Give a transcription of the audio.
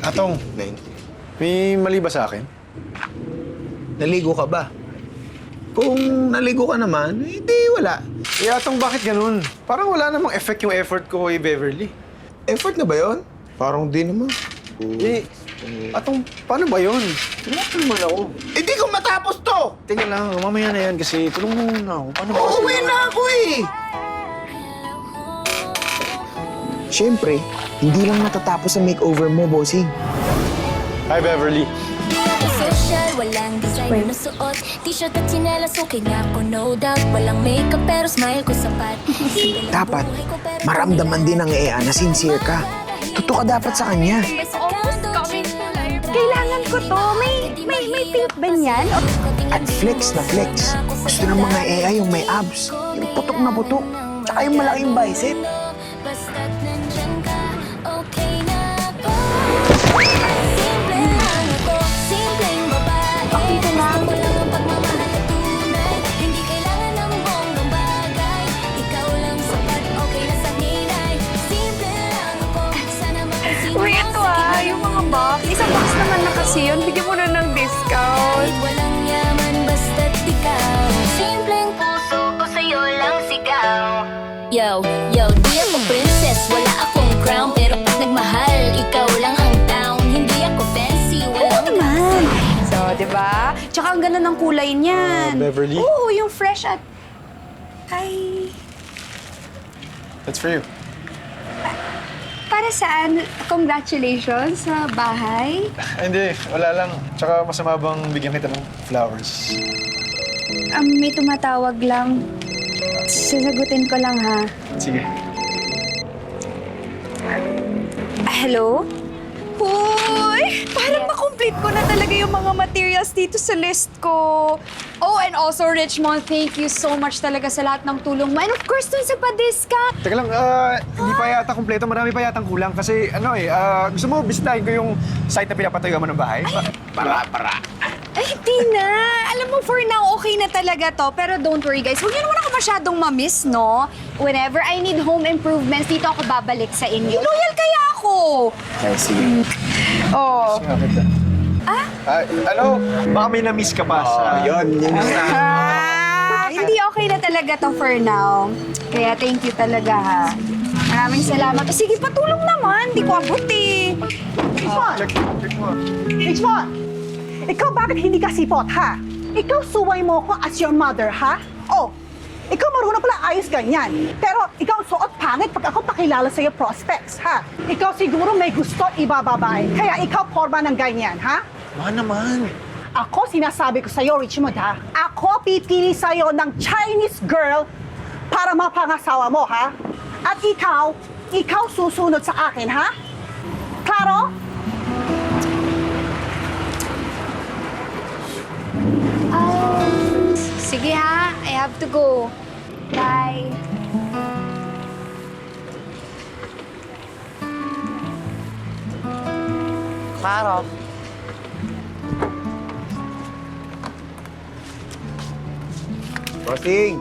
Atong, 90. may mali ba sa akin? Naligo ka ba? Kung naligo ka naman, hindi wala. Atong, bakit ganun? Parang wala namang effect yung effort ko kay Beverly. Effort na ba yon? Parang di naman. Atong, paano ba yun? Tulungan mo na ako. Hindi ko matapos to! Teka lang, mamaya na yan kasi tulungan mo muna ako. Paano ba kasi? Uuwi na ako eh! Siyempre, hindi lang natatapos ang makeover mo, bossing. Hi, Beverly. Social, walang design na suot. T-shirt at tsinelas, okay na ako, no doubt. Walang makeup pero smile ko sapat. Dapat, maramdaman din ng EA na sincere ka. Totoo ka dapat sa kanya. Kailangan ko to. May pink ba niyan? At flex na flex. Gusto ng mga EA yung may abs, yung putok na putok, tsaka yung malaking bicep. Basta't nandyan ka, okay na ako. Simple lang ako, simpleng babae. Okay ka lang. Gusto ko lang ang pagmamahal na tunay. Hindi kailangan ng bonggang bagay. Ikaw lang sapat, okay na sa hinay. Simple lang ako, sana mapansin mo. Uy, ito yung mga box. Isang box naman na kasi yun. Bigyan mo na ng discount. Kahit walang yaman, basta't ikaw. Simpleng puso ko sa'yo lang sigaw. Yo, di ako princess, wala akong crown. Pero pag nagmahal, ikaw lang ang down. Hindi ako fancy, walang Naman. So, di ba? Tsaka ang ganda ng kulay niyan. Beverly? Oo, yung fresh at... Ay... That's for you. Para saan? Congratulations sa bahay. Hindi, wala lang. Tsaka masama bang bigyan kita ng flowers? May tumatawag lang. Sasagutin ko lang, ha? Sige. Hello? Uy! Parang makomplete ko na talaga yung mga materials dito sa list ko. Oh, and also, Richmond, thank you so much talaga sa lahat ng tulong mo. And of course, dun sa padiska. Teka lang, hindi pa yata kumpleto. Marami pa yatang kulang kasi gusto mo bisitahin ko yung site na pinapatayuan mo ng bahay? Para. Ay, hindi na. Alam mo, for now, okay na talaga to. Pero don't worry, guys. Huwag niyo naman ako masyadong ma-miss, no? Whenever I need home improvements, dito ako babalik sa inyo. Loyal kaya ako. Ay, sige. Oh. Ano? Baka may na-miss ka pa sa... Yun na. Hindi okay na talaga to for now. Kaya thank you talaga, ha. Maraming salamat. O, sige, patulong naman. Hindi ko abot, eh. Check mo. Richmond! Ikaw bakit hindi ka sipot, ha? Ikaw suway mo ko as your mother, ha? Oh, ikaw marunong pala ayos ganyan. Pero ikaw suot pangit pag ako pakilala sa'yo prospects, ha? Ikaw siguro may gusto ibababae. Kaya ikaw forma ng ganyan, ha? Naman. Ako sinasabi ko sa'yo, Richmond, ha? Ako pipili sa'yo ng Chinese girl para mapangasawa mo, ha? At ikaw susunod sa akin, ha? Klaro? Sige, ha. I have to go. Bye. Klaro. Bossing!